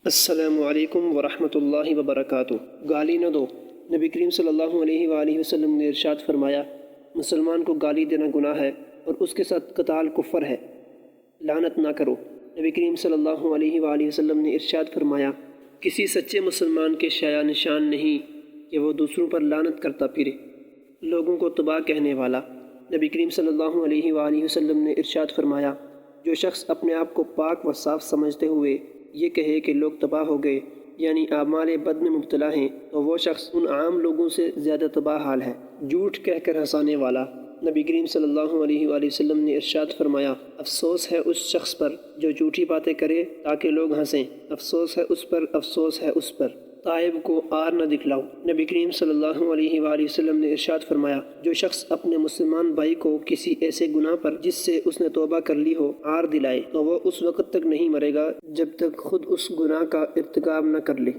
السلام علیکم ورحمۃ اللہ وبرکاتہ۔ گالی نہ دو۔ نبی کریم صلی اللہ علیہ وآلہ وسلم نے ارشاد فرمایا، مسلمان کو گالی دینا گناہ ہے اور اس کے ساتھ قتال کفر ہے۔ لعنت نہ کرو۔ نبی کریم صلی اللہ علیہ وآلہ وسلم نے ارشاد فرمایا، کسی سچے مسلمان کے شایع نشان نہیں کہ وہ دوسروں پر لعنت کرتا پھرے، لوگوں کو تباہ کہنے والا۔ نبی کریم صلی اللہ علیہ وآلہ وسلم نے ارشاد فرمایا، جو شخص اپنے آپ کو پاک و صاف سمجھتے ہوئے یہ کہے کہ لوگ تباہ ہو گئے، یعنی اعمال بد میں مبتلا ہیں، تو وہ شخص ان عام لوگوں سے زیادہ تباہ حال ہے۔ جھوٹ کہہ کر ہنسانے والا۔ نبی کریم صلی اللہ علیہ وآلہ وسلم نے ارشاد فرمایا، افسوس ہے اس شخص پر جو جھوٹی باتیں کرے تاکہ لوگ ہنسیں، افسوس ہے اس پر، افسوس ہے اس پر۔ تائب کو آر نہ دکھلاؤ۔ نبی کریم صلی اللہ علیہ وآلہ وسلم نے ارشاد فرمایا، جو شخص اپنے مسلمان بھائی کو کسی ایسے گناہ پر جس سے اس نے توبہ کر لی ہو آر دلائے تو وہ اس وقت تک نہیں مرے گا جب تک خود اس گناہ کا ارتکاب نہ کر لے۔